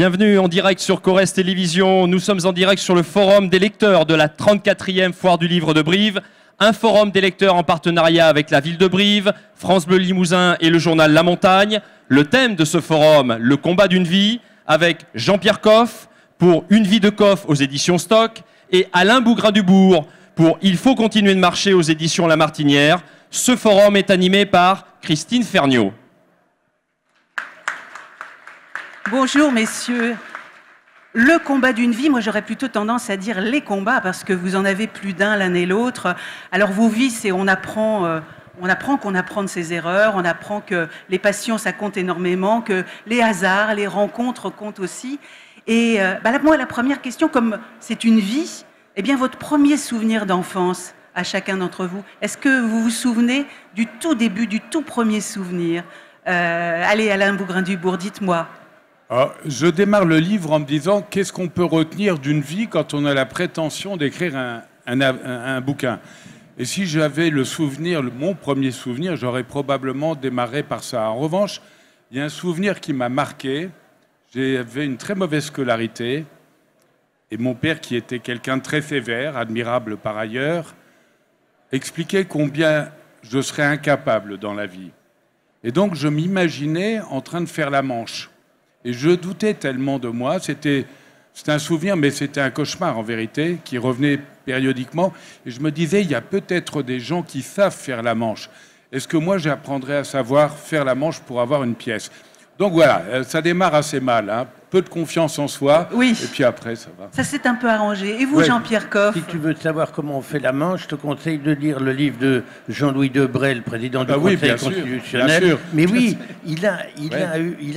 Bienvenue en direct sur Corrèze Télévision. Nous sommes en direct sur le forum des lecteurs de la 34e Foire du Livre de Brive. Un forum des lecteurs en partenariat avec la ville de Brive, France Bleu Limousin et le journal La Montagne. Le thème de ce forum, le combat d'une vie, avec Jean-Pierre Coff pour Une vie de Coff aux éditions Stock et Alain Bougrain-Dubourg pour Il faut continuer de marcher aux éditions La Martinière. Ce forum est animé par Christine Ferniaud. Bonjour messieurs. Le combat d'une vie, moi j'aurais plutôt tendance à dire les combats parce que vous en avez plus d'un l'un et l'autre. Alors vos vies, c'est on apprend qu'on apprend de ses erreurs, on apprend que les passions ça compte énormément, que les hasards, les rencontres comptent aussi. Et moi la première question, comme c'est une vie, eh bien votre premier souvenir d'enfance à chacun d'entre vous, est-ce que vous vous souvenez du tout début, du tout premier souvenir? Allez Alain Bougrain-Dubourg, dites-moi. Alors, je démarre le livre en me disant qu'est-ce qu'on peut retenir d'une vie quand on a la prétention d'écrire un bouquin. Et si j'avais le souvenir, mon premier souvenir, j'aurais probablement démarré par ça. En revanche, il y a un souvenir qui m'a marqué. J'avais une très mauvaise scolarité et mon père, qui était quelqu'un de très sévère, admirable par ailleurs, expliquait combien je serais incapable dans la vie. Et donc je m'imaginais en train de faire la Manche. Et je doutais tellement de moi, c'était un souvenir, mais c'était un cauchemar en vérité, qui revenait périodiquement. Et je me disais, il y a peut-être des gens qui savent faire la Manche. Est-ce que moi, j'apprendrais à savoir faire la Manche pour avoir une pièce? Donc voilà, ça démarre assez mal, hein. Peu de confiance en soi, oui. Et puis après, ça va. Ça s'est un peu arrangé. Et vous, ouais. Jean-Pierre Coff? Si tu veux savoir comment on fait la Manche, je te conseille de lire le livre de Jean-Louis Debré, le président du Conseil constitutionnel. Bien sûr. Mais oui, il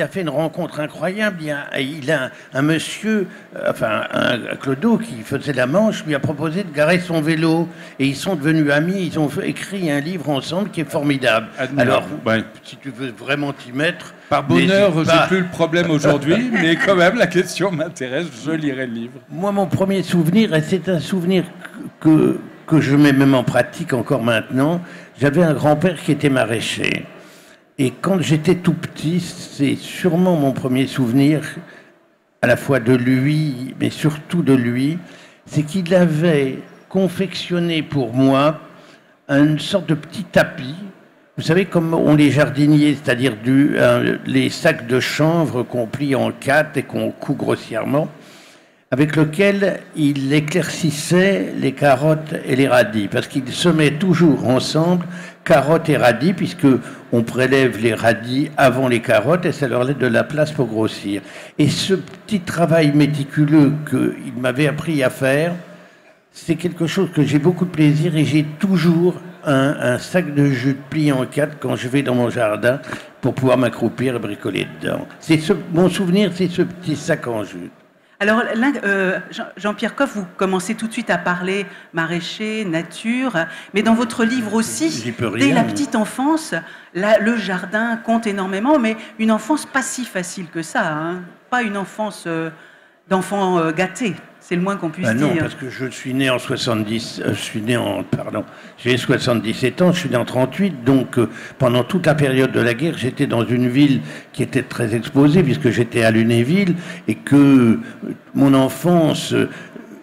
a fait une rencontre incroyable. Il a un monsieur, un Clodo qui faisait la Manche, lui a proposé de garer son vélo. Et ils sont devenus amis, ils ont écrit un livre ensemble qui est formidable. Admirable. Alors, si tu veux vraiment t'y mettre... Par bonheur, j'ai plus le problème aujourd'hui, mais quand même, la question m'intéresse, je lirai le livre. Moi, mon premier souvenir, et c'est un souvenir que je mets même en pratique encore maintenant, j'avais un grand-père qui était maraîcher. Et quand j'étais tout petit, c'est sûrement mon premier souvenir, à la fois de lui, mais surtout de lui, c'est qu'il avait confectionné pour moi une sorte de petit tapis. Vous savez, comme ont les jardiniers, c'est-à-dire les sacs de chanvre qu'on plie en 4 et qu'on coud grossièrement, avec lequel il éclaircissait les carottes et les radis, parce qu'il semait toujours ensemble carottes et radis, puisqu'on prélève les radis avant les carottes et ça leur laisse de la place pour grossir. Et ce petit travail méticuleux qu'il m'avait appris à faire, c'est quelque chose que j'ai beaucoup de plaisir et j'ai toujours un sac de jus plié en 4 quand je vais dans mon jardin pour pouvoir m'accroupir et bricoler dedans. Mon souvenir, c'est ce petit sac en jute. Alors, Jean-Pierre Coff, vous commencez tout de suite à parler maraîcher, nature, mais dans votre livre aussi, dès la petite enfance, le jardin compte énormément, mais une enfance pas si facile que ça, hein. Pas une enfance d'enfant gâté. C'est le moins qu'on puisse dire. Non, parce que je suis né en 70, j'ai 77 ans, je suis né en 38, donc pendant toute la période de la guerre, j'étais dans une ville qui était très exposée, puisque j'étais à Lunéville, et que mon enfance,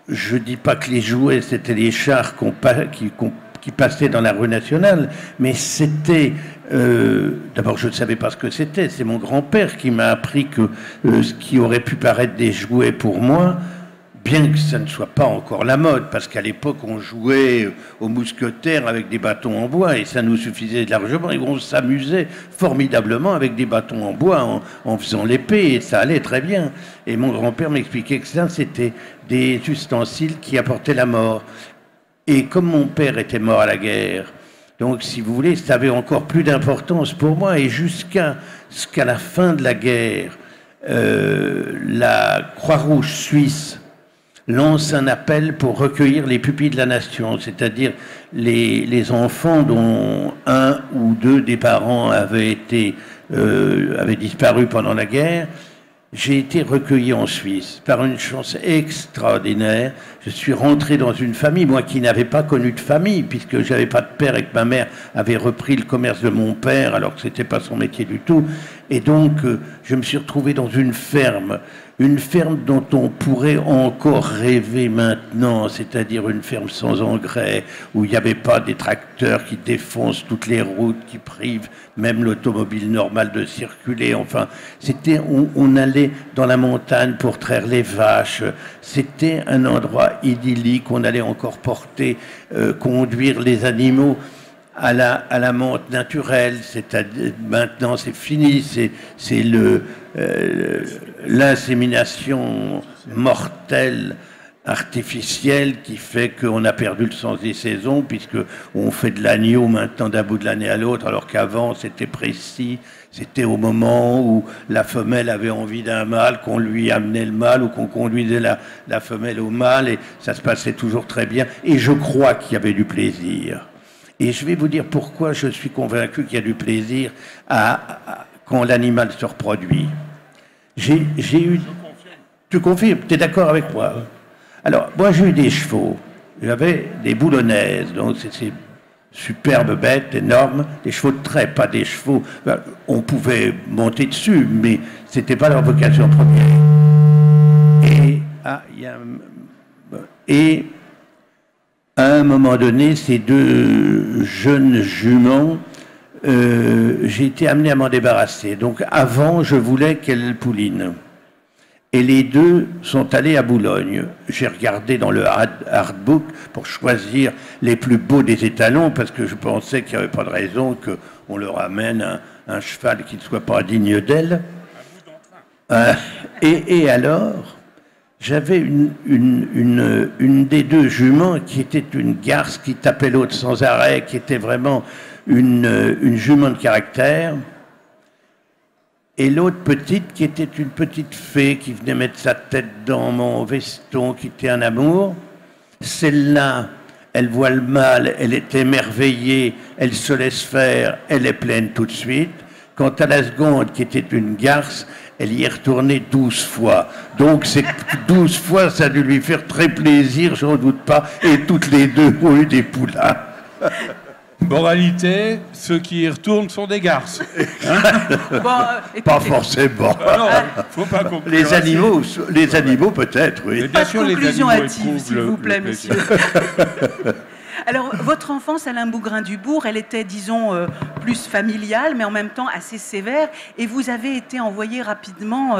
je dis pas que les jouets, c'était les chars qui passaient dans la rue nationale, mais c'était... D'abord, je ne savais pas ce que c'était, c'est mon grand-père qui m'a appris que ce qui aurait pu paraître des jouets pour moi, bien que ça ne soit pas encore la mode, parce qu'à l'époque, on jouait aux mousquetaires avec des bâtons en bois, et ça nous suffisait largement, et on s'amusait formidablement avec des bâtons en bois en faisant l'épée, et ça allait très bien. Et mon grand-père m'expliquait que ça, c'était des ustensiles qui apportaient la mort. Et comme mon père était mort à la guerre, donc si vous voulez, ça avait encore plus d'importance pour moi, et jusqu'à la fin de la guerre, la Croix-Rouge suisse lance un appel pour recueillir les pupilles de la nation, c'est-à-dire les enfants dont un ou deux des parents avaient disparu pendant la guerre. J'ai été recueilli en Suisse par une chance extraordinaire. Je suis rentré dans une famille, moi qui n'avais pas connu de famille, puisque je n'avais pas de père et que ma mère avait repris le commerce de mon père, alors que ce n'était pas son métier du tout. Et donc, je me suis retrouvé dans une ferme dont on pourrait encore rêver maintenant, c'est-à-dire une ferme sans engrais, où il n'y avait pas des tracteurs qui défoncent toutes les routes, qui privent même l'automobile normale de circuler. Enfin, on allait dans la montagne pour traire les vaches. C'était un endroit idyllique. On allait encore conduire les animaux à la monte naturelle. C'est-à-dire, maintenant, c'est fini. C'est l'insémination mortelle artificielle qui fait qu'on a perdu le sens des saisons, puisqu'on fait de l'agneau maintenant d'un bout de l'année à l'autre, alors qu'avant c'était précis, c'était au moment où la femelle avait envie d'un mâle qu'on lui amenait le mâle, ou qu'on conduisait la femelle au mâle, et ça se passait toujours très bien. Et je crois qu'il y avait du plaisir. Et je vais vous dire pourquoi je suis convaincu qu'il y a du plaisir quand l'animal se reproduit. J'ai eu... Tu confirmes? Tu es d'accord avec moi? Alors, moi, j'ai eu des chevaux. J'avais des boulonnaises, donc c'est ces superbes bêtes, énormes, des chevaux de trait, pas des chevaux... On pouvait monter dessus, mais c'était pas leur vocation première. Et à un moment donné, ces deux jeunes juments, j'ai été amené à m'en débarrasser. Donc avant, je voulais qu'elles poulinent. Et les deux sont allés à Boulogne. J'ai regardé dans le hardbook pour choisir les plus beaux des étalons, parce que je pensais qu'il n'y avait pas de raison qu'on leur amène un cheval qui ne soit pas digne d'elle. Et alors, j'avais une des deux juments qui était une garce qui tapait l'autre sans arrêt, qui était vraiment une jument de caractère. Et l'autre petite, qui était une petite fée qui venait mettre sa tête dans mon veston, qui était un amour. Celle-là, elle voit le mal, elle est émerveillée, elle se laisse faire, elle est pleine tout de suite. Quant à la seconde, qui était une garce, elle y est retournée 12 fois. Donc, 12 fois, ça a dû lui faire très plaisir, je n'en doute pas. Et toutes les deux ont eu des poulains. Moralité, ceux qui y retournent sont des garces. Hein? Pas forcément. Non, faut pas conclure. Les animaux peut-être, oui. Mais bien sûr, les conclusion animaux hâtive, s'il vous plaît, monsieur. Alors, votre enfance, Alain Bougrain-Dubourg, elle était, disons, plus familiale, mais en même temps assez sévère. Et vous avez été envoyé rapidement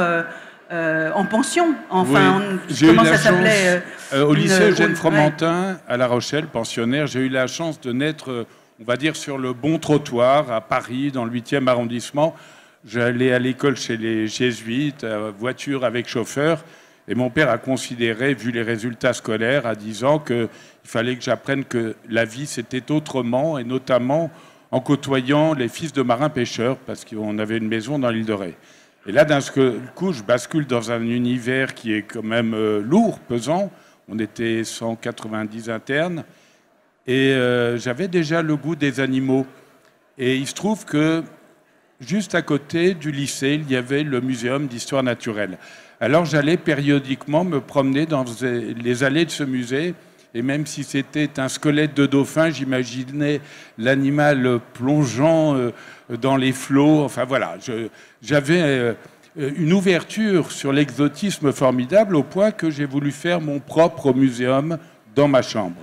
en pension. Enfin, oui, comment ça s'appelait au lycée Eugène Fromentin, à La Rochelle, pensionnaire. J'ai eu la chance de naître, on va dire, sur le bon trottoir, à Paris, dans le 8e arrondissement. J'allais à l'école chez les jésuites, voiture avec chauffeur. Et mon père a considéré, vu les résultats scolaires à 10 ans, qu'il fallait que j'apprenne que la vie, c'était autrement, et notamment en côtoyant les fils de marins pêcheurs, parce qu'on avait une maison dans l'île de Ré. Et là, d'un coup, je bascule dans un univers qui est quand même lourd, pesant. On était 190 internes. Et j'avais déjà le goût des animaux. Et il se trouve que, juste à côté du lycée, il y avait le muséum d'histoire naturelle. Alors j'allais périodiquement me promener dans les allées de ce musée, et même si c'était un squelette de dauphin, j'imaginais l'animal plongeant dans les flots. Enfin voilà, j'avais une ouverture sur l'exotisme formidable au point que j'ai voulu faire mon propre muséum dans ma chambre.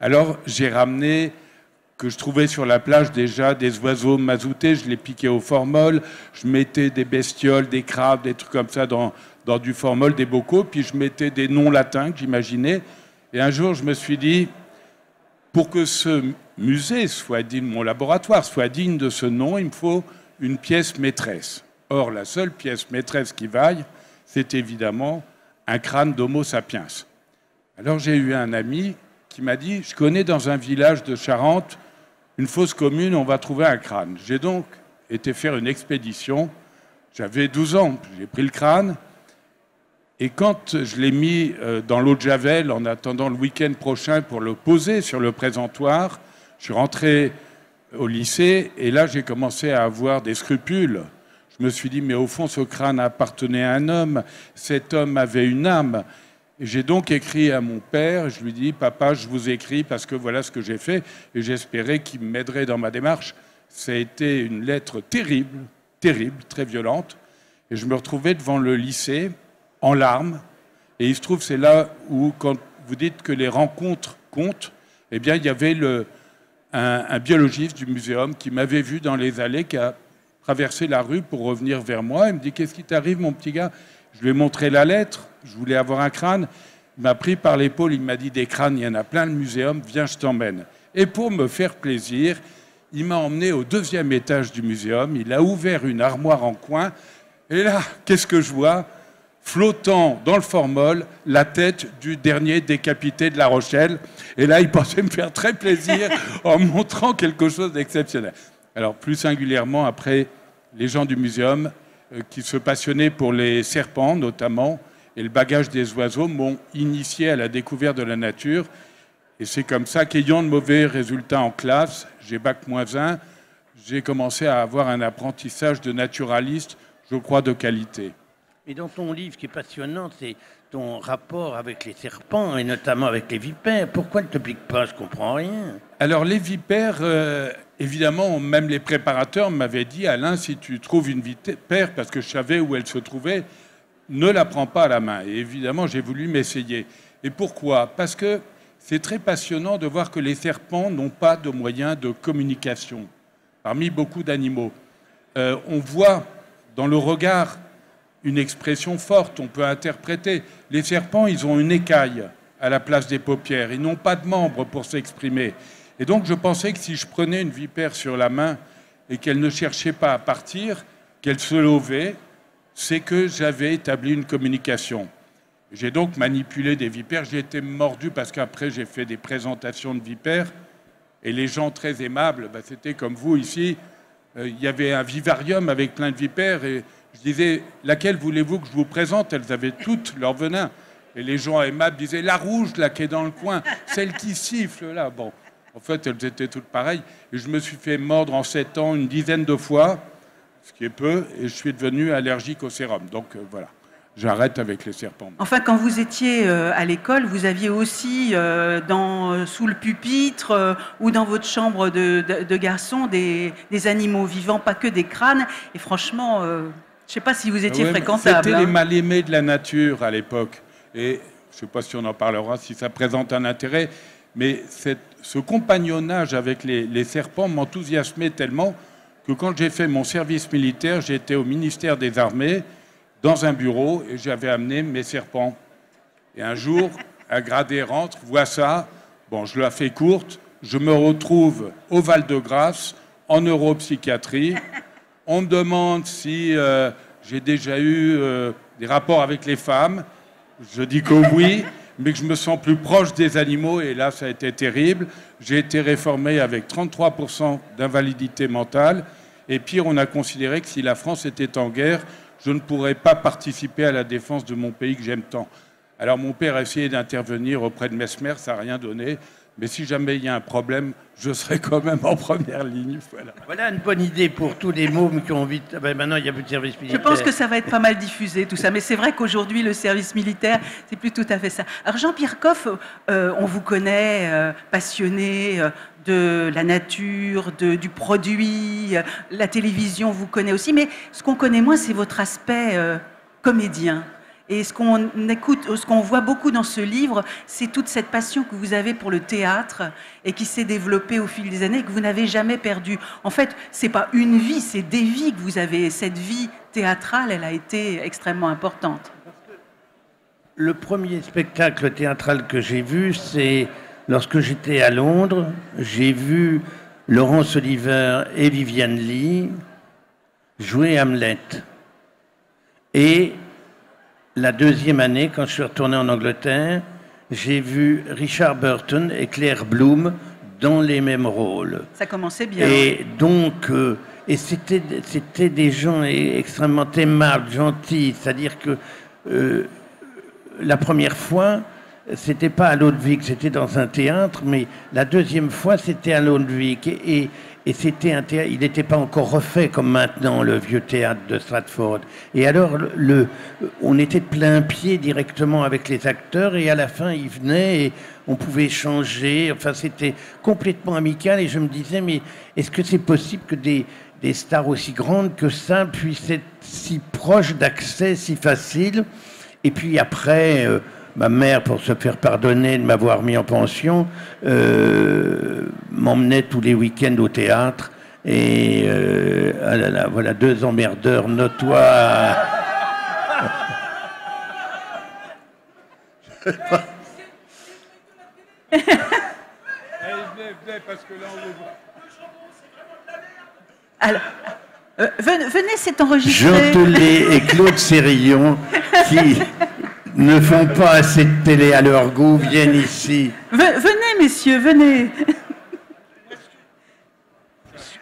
Alors j'ai ramené, que je trouvais sur la plage déjà, des oiseaux mazoutés, je les piquais au formol, je mettais des bestioles, des crabes, des trucs comme ça dans du formol, des bocaux, puis je mettais des noms latins que j'imaginais. Et un jour, je me suis dit, pour que ce musée soit digne, mon laboratoire soit digne de ce nom, il me faut une pièce maîtresse. Or, la seule pièce maîtresse qui vaille, c'est évidemment un crâne d'Homo sapiens. Alors j'ai eu un ami qui m'a dit, je connais dans un village de Charente une fosse commune, on va trouver un crâne. J'ai donc été faire une expédition, j'avais 12 ans, j'ai pris le crâne, et quand je l'ai mis dans l'eau de Javel, en attendant le week-end prochain pour le poser sur le présentoir, je suis rentré au lycée, et là j'ai commencé à avoir des scrupules. Je me suis dit, mais au fond, ce crâne appartenait à un homme, cet homme avait une âme. Et j'ai donc écrit à mon père, je lui dis, papa, je vous écris parce que voilà ce que j'ai fait, et j'espérais qu'il m'aiderait dans ma démarche. Ça a été une lettre terrible, terrible, très violente. Et je me retrouvais devant le lycée, en larmes. Et il se trouve, c'est là où, quand vous dites que les rencontres comptent, eh bien, il y avait un biologiste du muséum qui m'avait vu dans les allées, qui a traversé la rue pour revenir vers moi. Il me dit « Qu'est-ce qui t'arrive, mon petit gars ?» Je lui ai montré la lettre. Je voulais avoir un crâne. Il m'a pris par l'épaule. Il m'a dit « Des crânes, il y en a plein, le muséum. Viens, je t'emmène. » Et pour me faire plaisir, il m'a emmené au 2e étage du muséum. Il a ouvert une armoire en coin. Et là, qu'est-ce que je vois ? Flottant dans le formol, la tête du dernier décapité de La Rochelle. Et là, il pensait me faire très plaisir en montrant quelque chose d'exceptionnel. Alors, plus singulièrement, après, les gens du muséum qui se passionnaient pour les serpents, notamment, et le bagage des oiseaux, m'ont initié à la découverte de la nature. Et c'est comme ça qu'ayant de mauvais résultats en classe, j'ai bac-1, j'ai commencé à avoir un apprentissage de naturaliste, je crois, de qualité. Et dans ton livre, qui est passionnant, c'est ton rapport avec les serpents, et notamment avec les vipères. Pourquoi ne te pique pas? Je ne comprends rien. Alors, les vipères, évidemment, même les préparateurs m'avaient dit « Alain, si tu trouves une vipère, parce que je savais où elle se trouvait, ne la prends pas à la main. » Et évidemment, j'ai voulu m'essayer. Et pourquoi? Parce que c'est très passionnant de voir que les serpents n'ont pas de moyens de communication, parmi beaucoup d'animaux. On voit dans le regard une expression forte, on peut interpréter. Les serpents, ils ont une écaille à la place des paupières. Ils n'ont pas de membres pour s'exprimer. Et donc, je pensais que si je prenais une vipère sur la main et qu'elle ne cherchait pas à partir, qu'elle se levait, c'est que j'avais établi une communication. J'ai donc manipulé des vipères. J'ai été mordu parce qu'après, j'ai fait des présentations de vipères. Et les gens très aimables, c'était comme vous ici. Il y avait un vivarium avec plein de vipères et je disais, laquelle voulez-vous que je vous présente? Elles avaient toutes leur venin. Et les gens aimables disaient, la rouge, là, qui est dans le coin, celle qui siffle, là. Bon, en fait, elles étaient toutes pareilles. Et je me suis fait mordre en 7 ans une dizaine de fois, ce qui est peu, et je suis devenu allergique au sérum. Donc, voilà, j'arrête avec les serpents. Enfin, quand vous étiez à l'école, vous aviez aussi, sous le pupitre ou dans votre chambre de garçon, des animaux vivants, pas que des crânes. Et franchement... je ne sais pas si vous étiez fréquentable. C'était les mal-aimés de la nature à l'époque. Et je ne sais pas si on en parlera, si ça présente un intérêt, mais ce compagnonnage avec les serpents m'enthousiasmait tellement que quand j'ai fait mon service militaire, j'étais au ministère des Armées, dans un bureau, et j'avais amené mes serpents. Et un jour, un gradé rentre, voit ça, bon, je la fais courte, je me retrouve au Val-de-Grâce, en neuropsychiatrie. On me demande si j'ai déjà eu des rapports avec les femmes. Je dis que oui, mais que je me sens plus proche des animaux. Et là, ça a été terrible. J'ai été réformé avec 33% d'invalidité mentale. Et pire, on a considéré que si la France était en guerre, je ne pourrais pas participer à la défense de mon pays que j'aime tant. Alors mon père a essayé d'intervenir auprès de Mesmer, ça n'a rien donné. Mais si jamais il y a un problème, je serai quand même en première ligne. Voilà une bonne idée pour tous les mômes qui ont envie de... maintenant, il n'y a plus de service militaire. Je pense que ça va être pas mal diffusé, tout ça. Mais c'est vrai qu'aujourd'hui, le service militaire, c'est plus tout à fait ça. Alors, Jean-Pierre Coff, on vous connaît passionné de la nature, du produit. La télévision vous connaît aussi. Mais ce qu'on connaît moins, c'est votre aspect comédien. Et ce qu'on écoute, ce qu'on voit beaucoup dans ce livre, c'est toute cette passion que vous avez pour le théâtre et qui s'est développée au fil des années et que vous n'avez jamais perdue. En fait, c'est pas une vie, c'est des vies que vous avez. Cette vie théâtrale, elle a été extrêmement importante. Le premier spectacle théâtral que j'ai vu, c'est lorsque j'étais à Londres. J'ai vu Laurence Oliver et Viviane Lee jouer Hamlet. Et la deuxième année, quand je suis retourné en Angleterre, j'ai vu Richard Burton et Claire Bloom dans les mêmes rôles. Ça commençait bien. Et donc, c'était des gens extrêmement aimables, gentils. C'est-à-dire que la première fois, c'était pas à Ludwig, c'était dans un théâtre, mais la deuxième fois, c'était à Ludwig. Et c'était un théâtre, il n'était pas encore refait comme maintenant, le vieux théâtre de Stratford. Et alors, on était de plein pied directement avec les acteurs, et à la fin, ils venaient et on pouvait échanger. Enfin, c'était complètement amical, et je me disais, mais est-ce que c'est possible que des des stars aussi grandes que ça puissent être si proches d'accès, si facile. Et puis après, ma mère, pour se faire pardonner de m'avoir mis en pension, m'emmenait tous les week-ends au théâtre. Et ah là là, voilà 2 emmerdeurs notoires. Parce que là, Alors, venez, c'est enregistré. Jean Telet et Claude Sérillon, qui ne font pas assez de télé à leur goût, viennent ici. Venez, messieurs, venez.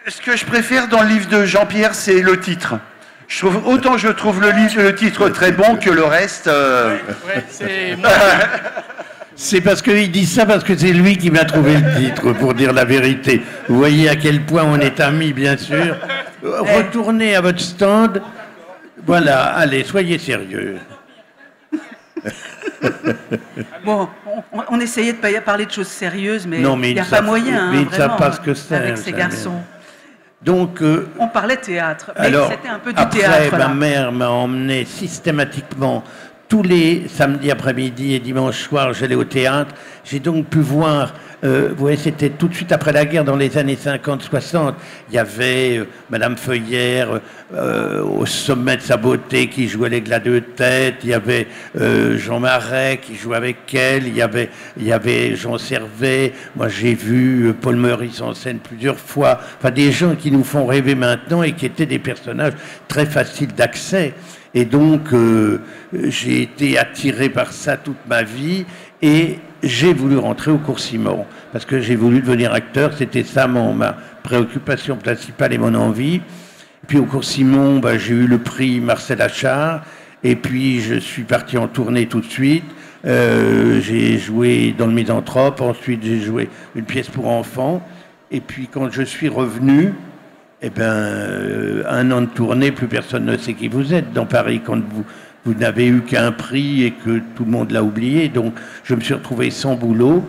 Ce que je préfère dans le livre de Jean-Pierre, c'est le titre. Autant je trouve le titre très bon que le reste. C'est C'est parce qu'il dit ça, parce que c'est lui qui m'a trouvé le titre, pour dire la vérité. Vous voyez à quel point on est amis, bien sûr. Retournez à votre stand. Voilà, allez, soyez sérieux. Bon, on essayait de pas parler de choses sérieuses, mais Non, mais il n'y a ils pas savent- moyen, mais hein, ils ne savent vraiment, pas ce que c'est, avec ces ça, garçons. Donc, On parlait théâtre, mais alors, c'était un peu du après, théâtre, là. ma mère m'a emmené systématiquement tous les samedis après-midi et dimanche soir, j'allais au théâtre. J'ai donc pu voir, vous voyez, c'était tout de suite après la guerre, dans les années 50-60. Il y avait Madame Feuillère au sommet de sa beauté qui jouait les Glas de tête. Il y avait Jean Marais qui jouait avec elle. Il y avait Jean Servet. Moi, j'ai vu Paul Meurice en scène plusieurs fois. Enfin, des gens qui nous font rêver maintenant et qui étaient des personnages très faciles d'accès. Et donc, j'ai été attiré par ça toute ma vie et j'ai voulu rentrer au cours Simon parce que j'ai voulu devenir acteur. C'était ça ma préoccupation principale et mon envie. Et puis au cours Simon, j'ai eu le prix Marcel Achard et puis je suis parti en tournée tout de suite. J'ai joué dans Le Misanthrope, ensuite j'ai joué une pièce pour enfants. Et puis quand je suis revenu, eh ben, 1 an de tournée, plus personne ne sait qui vous êtes dans Paris quand vous n'avez eu qu'un prix et que tout le monde l'a oublié. Donc, je me suis retrouvé sans boulot.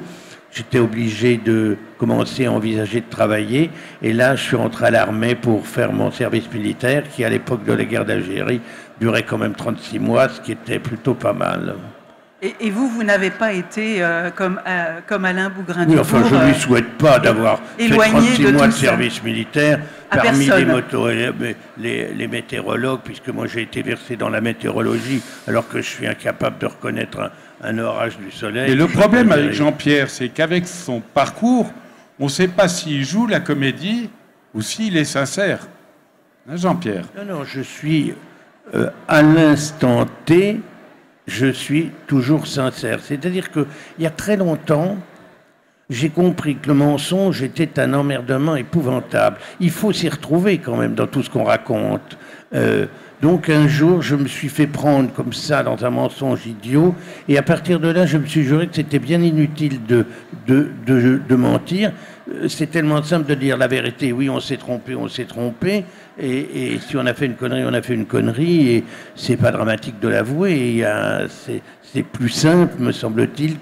J'étais obligé de commencer à envisager de travailler. Et là, je suis rentré à l'armée pour faire mon service militaire, qui, à l'époque de la guerre d'Algérie, durait quand même 36 mois, ce qui était plutôt pas mal. Et vous n'avez pas été comme Alain Bougrain-Dubourg. Oui, enfin, je ne lui souhaite pas d'avoir fait éloigné 36 de mois tout de ça. service militaire À parmi personne. les météorologues, puisque moi j'ai été versé dans la météorologie, alors que je suis incapable de reconnaître un orage du soleil. Et le problème avec Jean-Pierre, c'est qu'avec son parcours, on ne sait pas s'il joue la comédie ou s'il est sincère. Hein, Jean-Pierre? Non, je suis à l'instant T, je suis toujours sincère. C'est-à-dire qu'il y a très longtemps, j'ai compris que le mensonge était un emmerdement épouvantable. Il faut s'y retrouver quand même dans tout ce qu'on raconte. Donc un jour, je me suis fait prendre comme ça dans un mensonge idiot, et à partir de là, je me suis juré que c'était bien inutile de mentir. C'est tellement simple de dire la vérité. Oui, on s'est trompé, et si on a fait une connerie, on a fait une connerie, et c'est pas dramatique de l'avouer. C'est plus simple, me semble-t-il,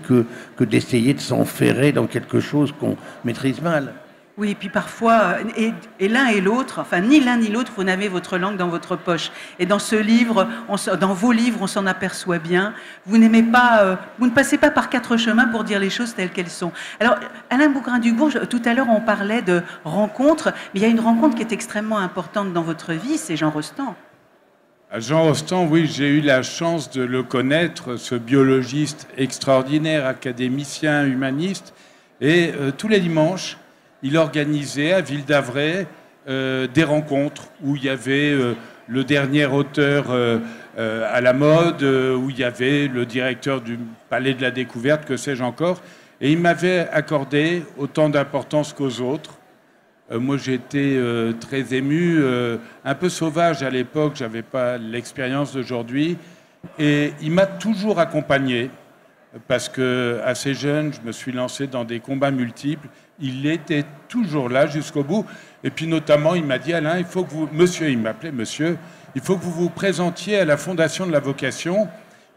que d'essayer de s'enferrer dans quelque chose qu'on maîtrise mal. Oui, et puis parfois, et l'un et l'autre, enfin ni l'un ni l'autre, vous n'avez votre langue dans votre poche. Et dans ce livre, dans vos livres, on s'en aperçoit bien. Vous n'aimez pas, vous ne passez pas par 4 chemins pour dire les choses telles qu'elles sont. Alors, Alain Bougrain-Dubourg, tout à l'heure, on parlait de rencontres, mais il y a une rencontre qui est extrêmement importante dans votre vie, c'est Jean Rostand. Jean Rostand, oui, j'ai eu la chance de le connaître, ce biologiste extraordinaire, académicien, humaniste. Et tous les dimanches, il organisait à Ville d'Avray des rencontres où il y avait le dernier auteur à la mode, où il y avait le directeur du Palais de la Découverte, que sais-je encore. Et il m'avait accordé autant d'importance qu'aux autres. Moi, j'étais très ému, un peu sauvage à l'époque, je n'avais pas l'expérience d'aujourd'hui. Et il m'a toujours accompagné, parce que assez jeune, je me suis lancé dans des combats multiples. Il était toujours là jusqu'au bout. Et puis notamment, il m'a dit, Alain, il faut que vous... Monsieur, il m'appelait monsieur, il faut que vous vous présentiez à la Fondation de la Vocation,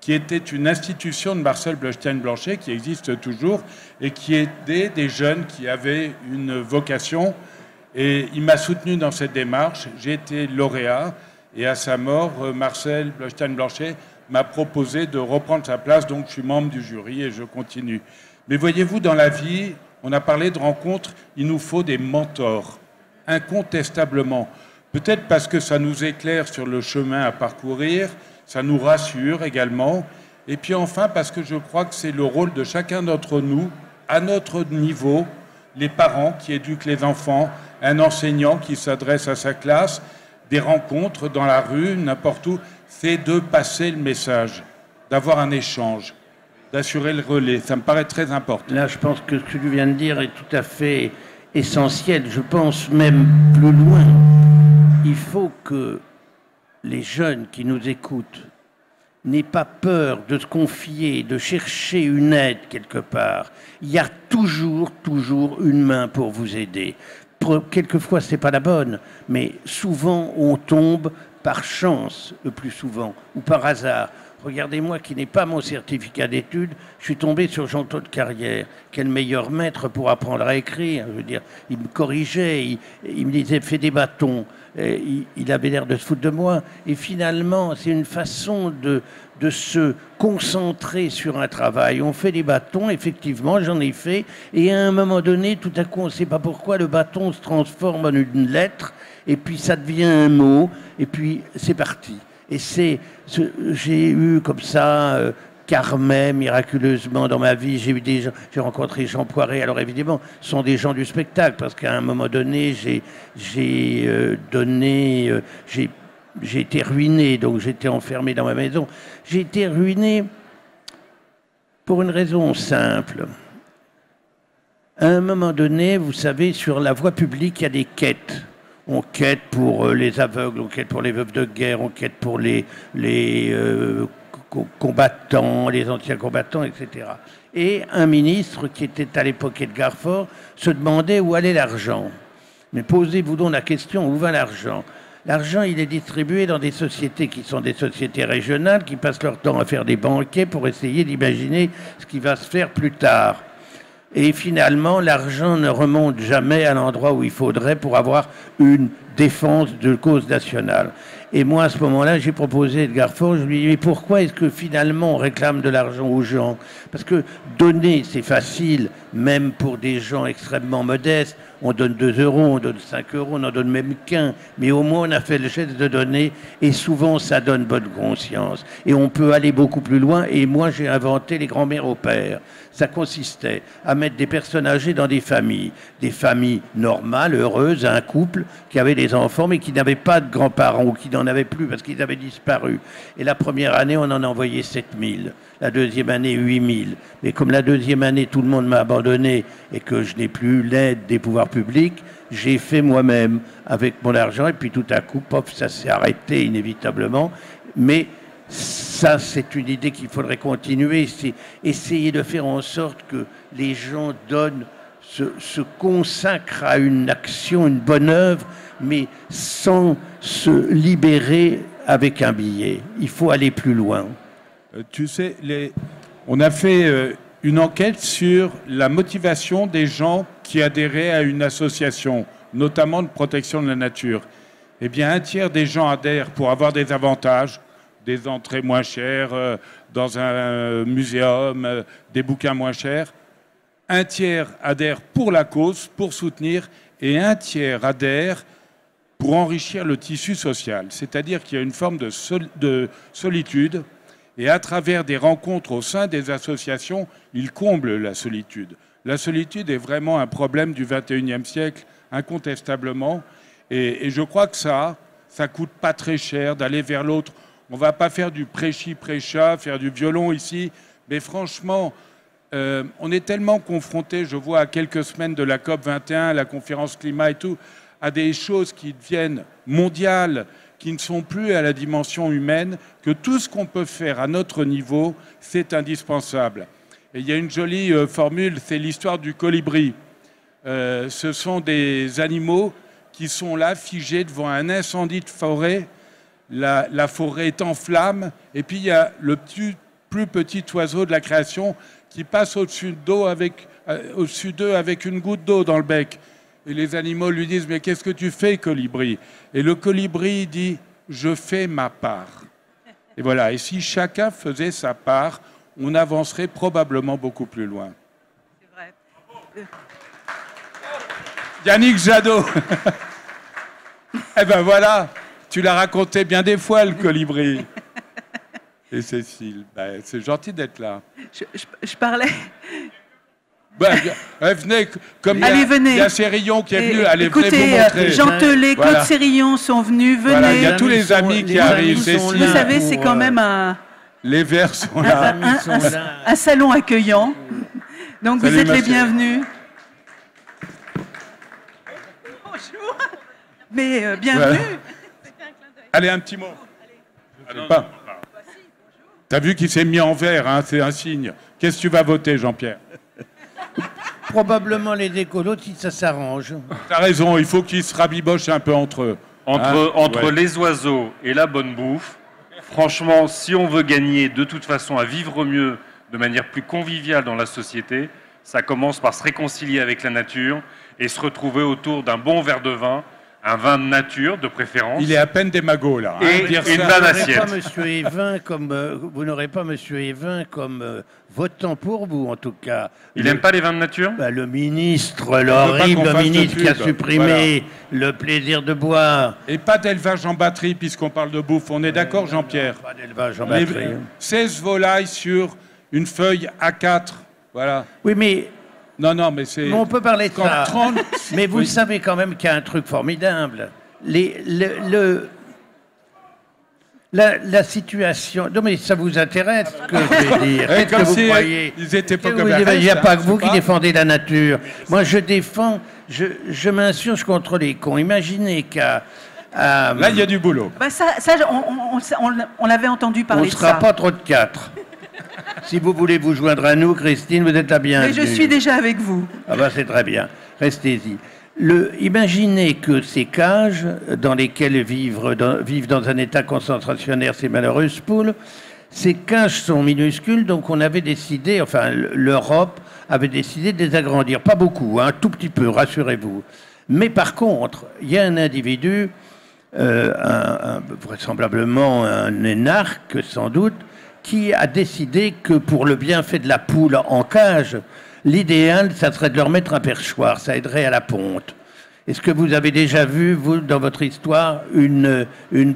qui était une institution de Marcel Bleustein-Blanchet, qui existe toujours, et qui aidait des jeunes qui avaient une vocation. Et il m'a soutenu dans cette démarche. J'ai été lauréat. Et à sa mort, Marcel Blostein-Blanchet m'a proposé de reprendre sa place. Donc je suis membre du jury et je continue. Mais voyez-vous, dans la vie, on a parlé de rencontres, il nous faut des mentors, incontestablement. Peut-être parce que ça nous éclaire sur le chemin à parcourir, ça nous rassure également. Et puis enfin, parce que je crois que c'est le rôle de chacun d'entre nous, à notre niveau, les parents qui éduquent les enfants, un enseignant qui s'adresse à sa classe, des rencontres dans la rue, n'importe où, c'est de passer le message, d'avoir un échange, d'assurer le relais. Ça me paraît très important. Là, je pense que ce que tu viens de dire est tout à fait essentiel. Je pense même plus loin. Il faut que les jeunes qui nous écoutent n'aient pas peur de se confier, de chercher une aide quelque part. Il y a toujours une main pour vous aider. Quelquefois, ce n'est pas la bonne, mais souvent, on tombe par chance, le plus souvent, ou par hasard. Regardez-moi qui n'ai pas mon certificat d'études, je suis tombé sur Jean-Claude Carrière. Quel meilleur maître pour apprendre à écrire. Je veux dire, il me corrigeait, il me disait fais des bâtons. Il avait l'air de se foutre de moi. Et finalement, c'est une façon de se concentrer sur un travail. On fait des bâtons, effectivement, j'en ai fait. Et à un moment donné, tout à coup, on ne sait pas pourquoi, le bâton se transforme en une lettre. Et puis ça devient un mot. Et puis c'est parti. Et j'ai eu comme ça Carmet, miraculeusement dans ma vie, j'ai rencontré Jean Poiret. Alors évidemment, ce sont des gens du spectacle, parce qu'à un moment donné, j'ai été ruiné, donc j'étais enfermé dans ma maison. J'ai été ruiné pour une raison simple. À un moment donné, vous savez, sur la voie publique, il y a des quêtes. On quête pour les aveugles, on quête pour les veuves de guerre, on quête pour les combattants, les anciens combattants, etc. Et un ministre, qui était à l'époque Edgar Faure, se demandait où allait l'argent. Mais posez-vous donc la question, où va l'argent? L'argent, il est distribué dans des sociétés qui sont des sociétés régionales, qui passent leur temps à faire des banquets pour essayer d'imaginer ce qui va se faire plus tard. Et finalement, l'argent ne remonte jamais à l'endroit où il faudrait pour avoir une défense de cause nationale. Et moi, à ce moment-là, j'ai proposé Edgar Faure, je lui ai dit, mais pourquoi est-ce que finalement on réclame de l'argent aux gens? Parce que donner, c'est facile, même pour des gens extrêmement modestes. On donne 2 €, on donne 5 €, on n'en donne même qu'un. Mais au moins, on a fait le geste de donner, et souvent, ça donne bonne conscience. Et on peut aller beaucoup plus loin, et moi, j'ai inventé les grands-mères au père. Ça consistait à mettre des personnes âgées dans des familles normales, heureuses, un couple qui avait des enfants, mais qui n'avaient pas de grands-parents, ou qui n'en avaient plus parce qu'ils avaient disparu. Et la première année, on en a envoyé 7000. La deuxième année, 8000. Mais comme la deuxième année, tout le monde m'a abandonné et que je n'ai plus l'aide des pouvoirs publics, j'ai fait moi-même avec mon argent. Et puis tout à coup, pop, ça s'est arrêté inévitablement. Mais ça, c'est une idée qu'il faudrait continuer. C'est essayer de faire en sorte que les gens se consacrent à une action, une bonne œuvre, mais sans se libérer avec un billet. Il faut aller plus loin. Tu sais, on a fait une enquête sur la motivation des gens qui adhéraient à une association, notamment de protection de la nature. Eh bien, 1/3 des gens adhèrent pour avoir des avantages, des entrées moins chères dans un muséum, des bouquins moins chers. 1/3 adhèrent pour la cause, pour soutenir, et 1/3 adhèrent pour enrichir le tissu social. C'est-à-dire qu'il y a une forme de solitude, et à travers des rencontres au sein des associations, ils comblent la solitude. La solitude est vraiment un problème du XXIe siècle, incontestablement, et je crois que ça coûte pas très cher d'aller vers l'autre. On ne va pas faire du prêchi-prêcha, faire du violon ici, mais franchement, on est tellement confronté, je vois à quelques semaines de la COP 21, la conférence climat et tout, à des choses qui deviennent mondiales, qui ne sont plus à la dimension humaine, que tout ce qu'on peut faire à notre niveau, c'est indispensable. Et il y a une jolie formule, c'est l'histoire du colibri. Ce sont des animaux qui sont là, figés devant un incendie de forêt. La forêt est en flammes, et puis il y a le plus petit oiseau de la création qui passe au-dessus d'eux avec une goutte d'eau dans le bec. Et les animaux lui disent, mais qu'est-ce que tu fais, colibri? Et le colibri dit, je fais ma part. Et voilà, et si chacun faisait sa part, on avancerait probablement beaucoup plus loin. C'est vrai. Yannick Jadot. Eh ben voilà, tu l'as raconté bien des fois, le colibri. Et Cécile, ben, c'est gentil d'être là. Je parlais... Venez, comme Allez, venez. il y a Cérillon qui est venu, allez, écoutez, venez vous montrer. Jean Telet, Claude Voilà. Cérillon sont venus, venez. Voilà, il y a tous les amis qui arrivent, Cécile. Vous savez, c'est quand même Les verts sont là. un salon accueillant. Donc Salut, vous êtes les monsieur. bienvenus. Bonjour. Mais bienvenue. Allez, un petit mot. Je sais pas. T'as vu qu'il s'est mis en vert, hein, c'est un signe. Qu'est-ce que tu vas voter, Jean-Pierre? Probablement les écolos si ça s'arrange. T'as raison, il faut qu'ils se rabibochent un peu entre eux. Entre Ouais. les oiseaux et la bonne bouffe, franchement, si on veut gagner de toute façon à vivre mieux, de manière plus conviviale dans la société, ça commence par se réconcilier avec la nature et se retrouver autour d'un bon verre de vin, un vin de nature de préférence. Il est à peine démago, là. Et dire une ça. bonne Vous n'aurez assiette. pas Monsieur Evin comme vous n'aurez pas Monsieur Evin comme votant pour vous en tout cas. Il n'aime pas les vins de nature? Le ministre, qu'on l'horrible fasse de ministre qui a pub. supprimé le plaisir de boire. Et pas d'élevage en batterie, puisqu'on parle de bouffe. On est d'accord, Jean-Pierre? Pas d'élevage en Les- batterie. 16 volailles sur une feuille A4. Voilà. Oui, mais Non, mais c'est... on peut parler de Quand ça. 30 Mais vous Oui. savez quand même qu'il y a un truc formidable. La situation... Non, mais ça vous intéresse, ce que je vais dire. Eh, Qu'est-ce comme que vous si croyez ils étaient pas Que comme vous- Il n'y a RS, pas hein, que vous je sais qui pas. défendez la nature. Moi, je défends... Je m'insurge contre les cons. Imaginez qu'à... Là, il y a du boulot. Bah ça on l'avait entendu on parler ne de sera ça. pas trop de 4. Si vous voulez vous joindre à nous, Christine, vous êtes la bienvenue. Mais je suis déjà avec vous. Ah ben c'est très bien. Restez-y. Imaginez que ces cages dans lesquelles vivent dans un état concentrationnaire ces malheureuses poules, ces cages sont minuscules, donc on avait décidé, enfin l'Europe avait décidé de les agrandir. Pas beaucoup, un tout petit peu, rassurez-vous. Mais par contre, il y a un individu, vraisemblablement un énarque sans doute, qui a décidé que pour le bienfait de la poule en cage, l'idéal, ça serait de leur mettre un perchoir, ça aiderait à la ponte. Est-ce que vous avez déjà vu, vous, dans votre histoire, une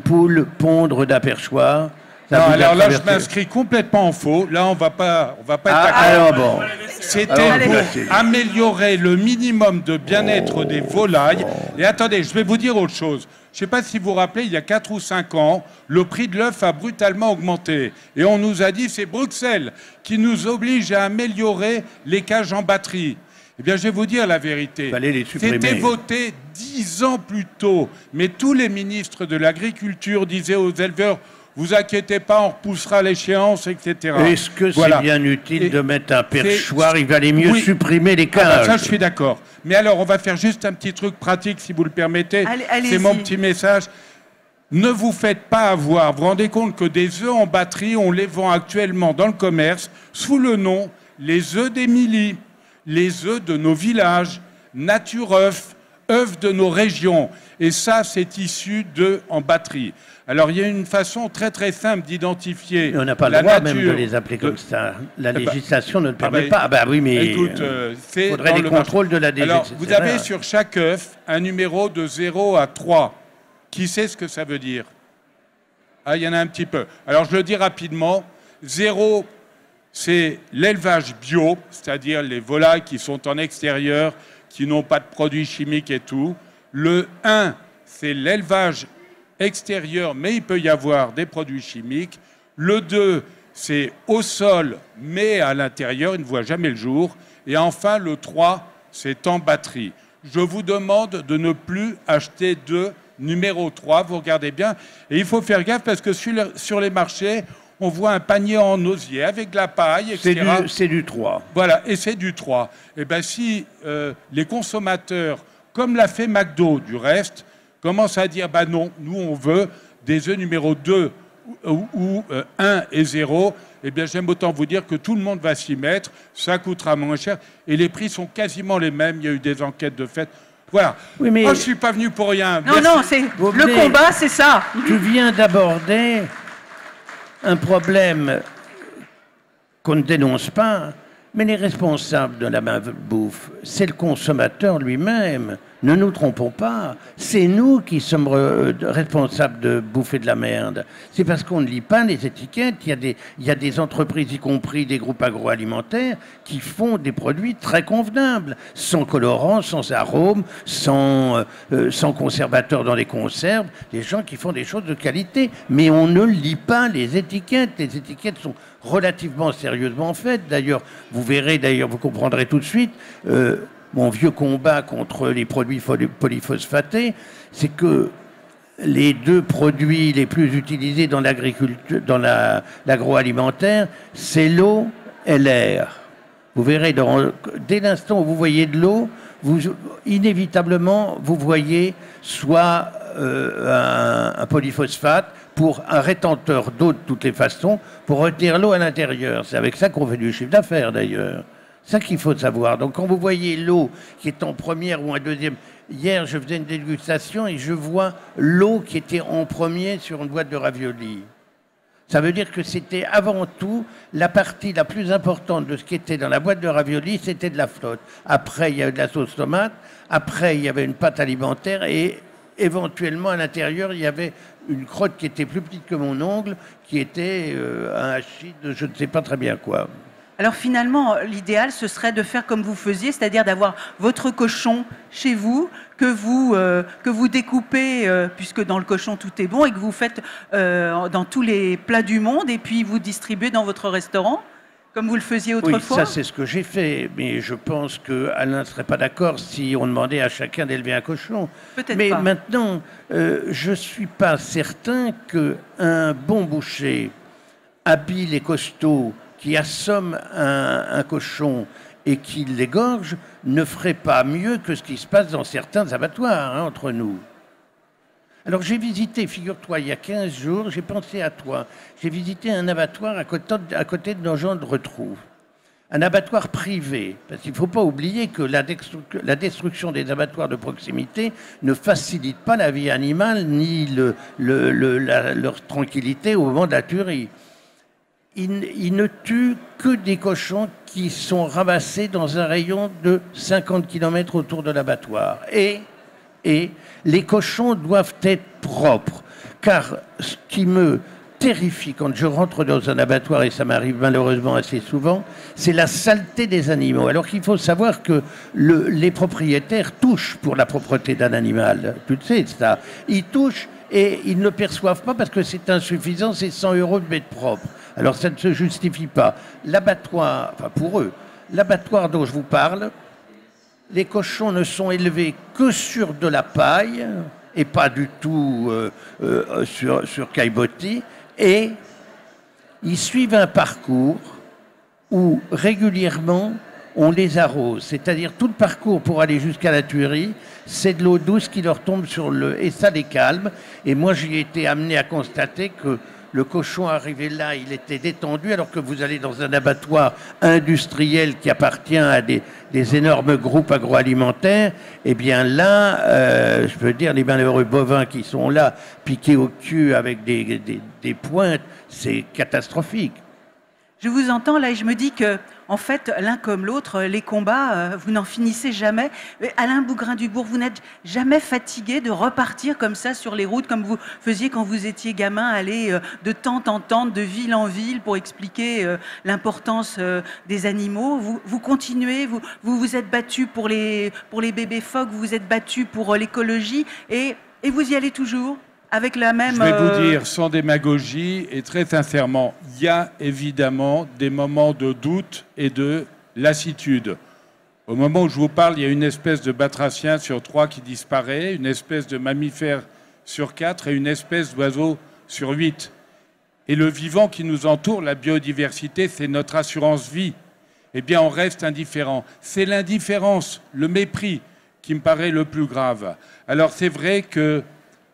poule pondre d'un perchoir? Ça Non, vous a alors là, je traversé? m'inscris complètement en faux. Là, on va pas être d'accord. Alors bon. C'était Alors, pour allez. améliorer le minimum de bien-être des volailles. Et attendez, je vais vous dire autre chose. Je ne sais pas si vous vous rappelez, il y a 4 ou 5 ans, le prix de l'œuf a brutalement augmenté. Et on nous a dit, c'est Bruxelles qui nous oblige à améliorer les cages en batterie. Eh bien, je vais vous dire la vérité. Fallait les supprimer. C'était voté 10 ans plus tôt. Mais tous les ministres de l'Agriculture disaient aux éleveurs, vous inquiétez pas, on repoussera l'échéance, etc. Est-ce que Voilà. c'est bien utile Et de mettre un c'est- perchoir? Il valait mieux Oui. supprimer les Ah bah, cages. ça, je suis d'accord. Mais alors, on va faire juste un petit truc pratique, si vous le permettez. Allez-y. C'est mon petit message. Ne vous faites pas avoir. Vous vous rendez compte que des œufs en batterie, on les vend actuellement dans le commerce sous le nom les œufs d'Émilie, les œufs de nos villages, Nature œufs, œufs de nos régions. Et ça, c'est issu d'œufs en batterie. Alors, il y a une façon très très simple d'identifier Mais on n'a pas le la droit nature même de les appeler comme ça. La ben, législation ne le permet bah, pas. Ah bah oui, mais Écoute, il c'est faudrait dans des le contrôles marché. de la DG. Alors, etc. vous avez sur chaque œuf un numéro de 0 à 3. Qui sait ce que ça veut dire? Ah, il y en a un petit peu. Alors, je le dis rapidement. 0, c'est l'élevage bio, c'est-à-dire les volailles qui sont en extérieur, qui n'ont pas de produits chimiques et tout. Le 1, c'est l'élevage extérieur, mais il peut y avoir des produits chimiques. Le 2, c'est au sol, mais à l'intérieur, il ne voit jamais le jour. Et enfin, le 3, c'est en batterie. Je vous demande de ne plus acheter de numéro 3, vous regardez bien. Et il faut faire gaffe parce que sur les marchés, on voit un panier en osier avec de la paille, etc. C'est du 3. Voilà, et c'est du 3. Et bien si les consommateurs, comme l'a fait McDo du reste, commencent à dire, bah non, nous on veut des œufs numéro 2 ou 1 et 0, eh bien j'aime autant vous dire que tout le monde va s'y mettre, ça coûtera moins cher, et les prix sont quasiment les mêmes, il y a eu des enquêtes de fait. Voilà. Oui, mais- Moi, je suis pas venu pour rien. Non, Merci. non, c'est Vous le venez- combat, c'est ça. Tu viens d'aborder un problème qu'on ne dénonce pas, mais les responsables de la malbouffe, c'est le consommateur lui-même. Ne nous trompons pas, c'est nous qui sommes responsables de bouffer de la merde. C'est parce qu'on ne lit pas les étiquettes. Il y a des entreprises, y compris des groupes agroalimentaires, qui font des produits très convenables, sans colorants, sans arômes, sans conservateurs dans les conserves. Des gens qui font des choses de qualité. Mais on ne lit pas les étiquettes. Les étiquettes sont relativement sérieusement faites. D'ailleurs, vous verrez, vous comprendrez tout de suite, mon vieux combat contre les produits polyphosphatés, c'est que les deux produits les plus utilisés dans l'agriculture, dans l'agroalimentaire, c'est l'eau et l'air. Vous verrez, dès l'instant où vous voyez de l'eau, inévitablement, vous voyez soit un polyphosphate pour un rétenteur d'eau de toutes les façons, pour retenir l'eau à l'intérieur. C'est avec ça qu'on fait du chiffre d'affaires, d'ailleurs. C'est ça qu'il faut savoir. Donc, quand vous voyez l'eau qui est en première ou en deuxième... Hier, je faisais une dégustation et je vois l'eau qui était en premier sur une boîte de raviolis. Ça veut dire que c'était avant tout la partie la plus importante de ce qui était dans la boîte de raviolis, c'était de la flotte. Après, il y avait de la sauce tomate. Après, il y avait une pâte alimentaire et éventuellement, à l'intérieur, il y avait une crotte qui était plus petite que mon ongle, qui était un hachis de je ne sais pas très bien quoi. Alors finalement, l'idéal, ce serait de faire comme vous faisiez, c'est-à-dire d'avoir votre cochon chez vous, que vous découpez, puisque dans le cochon tout est bon, et que vous faites dans tous les plats du monde, et puis vous distribuez dans votre restaurant, comme vous le faisiez autrefois. Oui, ça c'est ce que j'ai fait, mais je pense qu'Alain ne serait pas d'accord si on demandait à chacun d'élever un cochon. Peut-être mais pas. maintenant, je ne suis pas certain qu'un bon boucher habile et costaud qui assomme un cochon et qui l'égorge ne ferait pas mieux que ce qui se passe dans certains abattoirs, hein, entre nous. Alors j'ai visité, figure-toi, il y a 15 jours, j'ai pensé à toi, j'ai visité un abattoir à côté de Nogent de Retroux. Un abattoir privé, parce qu'il ne faut pas oublier que la destruction des abattoirs de proximité ne facilite pas la vie animale ni leur tranquillité au moment de la tuerie. Ils ne tuent que des cochons qui sont ramassés dans un rayon de 50 km autour de l'abattoir. Et les cochons doivent être propres. Car ce qui me terrifie quand je rentre dans un abattoir, et ça m'arrive malheureusement assez souvent, c'est la saleté des animaux. Alors qu'il faut savoir que les propriétaires touchent pour la propreté d'un animal. Tu le sais, ça. Ils touchent et ils ne perçoivent pas parce que c'est insuffisant, c'est 100 € de mettre propre. Alors ça ne se justifie pas. L'abattoir, enfin pour eux, l'abattoir dont je vous parle, les cochons ne sont élevés que sur de la paille et pas du tout sur caillebotis, et ils suivent un parcours où régulièrement on les arrose. C'est-à-dire tout le parcours pour aller jusqu'à la tuerie, c'est de l'eau douce qui leur tombe sur et ça les calme. Et moi j'y ai été amené à constater que le cochon arrivé là, il était détendu, alors que vous allez dans un abattoir industriel qui appartient à des énormes groupes agroalimentaires, eh bien là, je peux dire, les malheureux bovins qui sont là, piqués au cul avec des pointes, c'est catastrophique. Je vous entends là et je me dis que, en fait, l'un comme l'autre, les combats, vous n'en finissez jamais. Alain Bougrain-Dubourg, vous n'êtes jamais fatigué de repartir comme ça sur les routes, comme vous faisiez quand vous étiez gamin, aller de tente en tente, de ville en ville pour expliquer l'importance des animaux. Vous continuez, vous vous êtes battu pour les bébés phoques, vous vous êtes battu pour l'écologie et vous y allez toujours. Avec la même... Je vais vous dire, sans démagogie et très sincèrement, il y a évidemment des moments de doute et de lassitude. Au moment où je vous parle, il y a une espèce de batracien sur 3 qui disparaît, une espèce de mammifère sur 4 et une espèce d'oiseau sur 8. Et le vivant qui nous entoure, la biodiversité, c'est notre assurance vie. Eh bien, on reste indifférent. C'est l'indifférence, le mépris qui me paraît le plus grave. Alors, c'est vrai que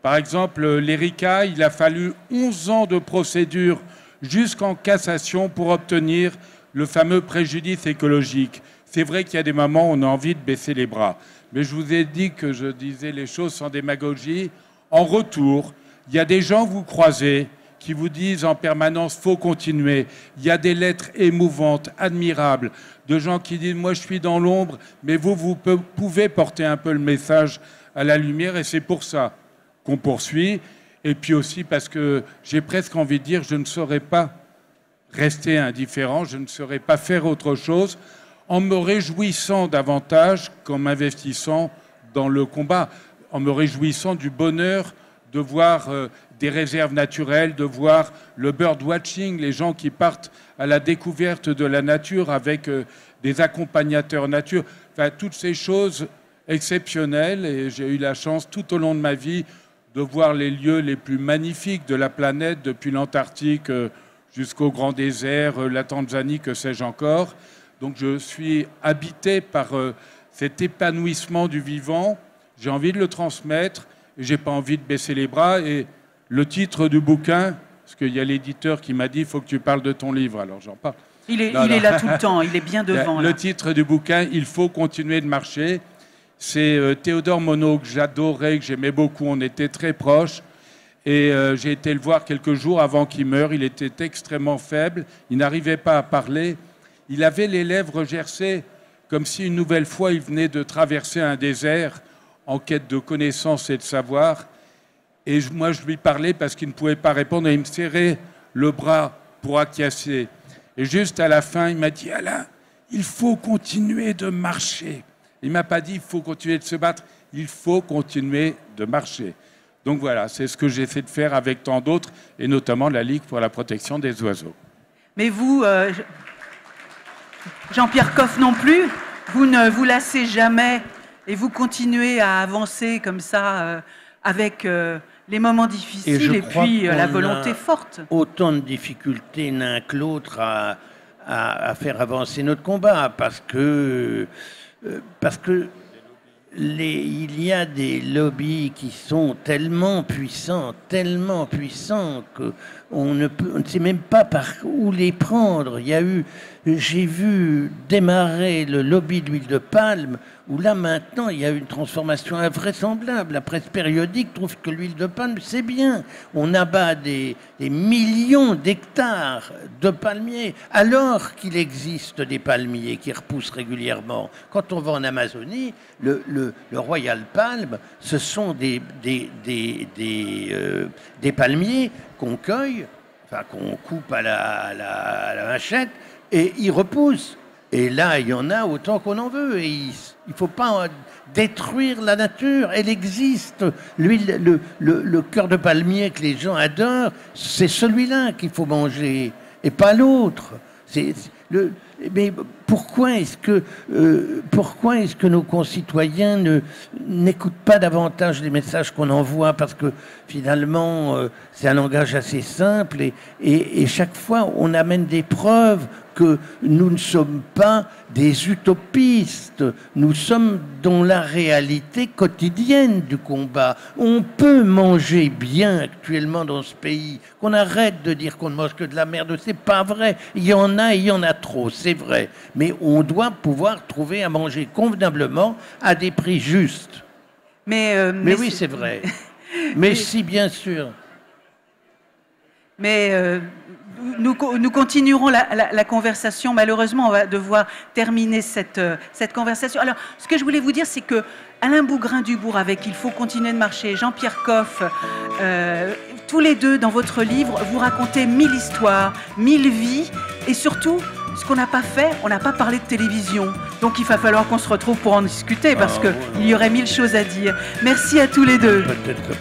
par exemple, l'ERICA, il a fallu 11 ans de procédure jusqu'en cassation pour obtenir le fameux préjudice écologique. c'est vrai qu'il y a des moments où on a envie de baisser les bras. Mais je vous ai dit que je disais les choses sans démagogie. En retour, il y a des gens que vous croisez qui vous disent en permanence « faut continuer ». Il y a des lettres émouvantes, admirables, de gens qui disent « moi je suis dans l'ombre, mais vous pouvez porter un peu le message à la lumière » et c'est pour ça qu'on poursuit. Et puis aussi parce que j'ai presque envie de dire « je ne saurais pas rester indifférent, je ne saurais pas faire autre chose » en me réjouissant davantage qu'en m'investissant dans le combat, en me réjouissant du bonheur de voir des réserves naturelles, de voir le birdwatching, les gens qui partent à la découverte de la nature avec des accompagnateurs nature, enfin toutes ces choses exceptionnelles. Et j'ai eu la chance tout au long de ma vie de voir les lieux les plus magnifiques de la planète, depuis l'Antarctique jusqu'au grand désert, la Tanzanie, que sais-je encore. Donc je suis habité par cet épanouissement du vivant. J'ai envie de le transmettre et j'ai pas envie de baisser les bras. Et le titre du bouquin, parce qu'il y a l'éditeur qui m'a dit « il faut que tu parles de ton livre », alors j'en parle. Il est là tout le temps, il est bien devant. Le titre du bouquin, « Il faut continuer de marcher », c'est Théodore Monod, que j'adorais, que j'aimais beaucoup, on était très proches. Et j'ai été le voir quelques jours avant qu'il meure. Il était extrêmement faible, il n'arrivait pas à parler. Il avait les lèvres gercées, comme si une nouvelle fois il venait de traverser un désert en quête de connaissances et de savoir. Et moi, je lui parlais parce qu'il ne pouvait pas répondre et il me serrait le bras pour acquiescer. Et juste à la fin, il m'a dit « Alain, il faut continuer de marcher ». Il ne m'a pas dit « il faut continuer de se battre », il faut continuer de marcher. Donc voilà, c'est ce que j'essaie de faire avec tant d'autres, et notamment la Ligue pour la protection des oiseaux. Mais vous... Jean-Pierre Coff non plus, vous ne vous lassez jamais et vous continuez à avancer comme ça avec les moments difficiles et puis la volonté forte. Autant de difficultés l'un que l'autre à faire avancer notre combat parce que il y a des lobbies qui sont tellement puissants qu'on ne sait même pas par où les prendre. J'ai vu démarrer le lobby de l'huile de palme, où là maintenant il y a une transformation invraisemblable. La presse périodique trouve que l'huile de palme c'est bien. On abat des millions d'hectares de palmiers, alors qu'il existe des palmiers qui repoussent régulièrement. Quand on va en Amazonie, le Royal Palm, ce sont des palmiers qu'on cueille, enfin qu'on coupe à la machette, et ils repoussent. Et là, il y en a autant qu'on en veut. Et il ne faut pas détruire la nature. Elle existe. Le cœur de palmier que les gens adorent, c'est celui-là qu'il faut manger, et pas l'autre. Mais pourquoi est-ce que nos concitoyens n'écoutent pas davantage les messages qu'on envoie? Parce que finalement, c'est un langage assez simple et chaque fois, on amène des preuves que nous ne sommes pas des utopistes. Nous sommes dans la réalité quotidienne du combat. On peut manger bien actuellement dans ce pays. Qu'on arrête de dire qu'on ne mange que de la merde. C'est pas vrai. Il y en a trop, c'est vrai. Mais on doit pouvoir trouver à manger convenablement à des prix justes. Mais oui, c'est vrai. Mais si, bien sûr. Mais nous continuerons la conversation. Malheureusement, on va devoir terminer cette conversation. Alors, ce que je voulais vous dire, c'est que Alain Bougrain-Dubourg, avec Il faut continuer de marcher, Jean-Pierre Coff, tous les deux, dans votre livre, vous racontez 1000 histoires, 1000 vies, et surtout, ce qu'on n'a pas fait, on n'a pas parlé de télévision. Donc, il va falloir qu'on se retrouve pour en discuter, parce qu'il y aurait 1000 choses à dire. Merci à tous les deux. Peut-être.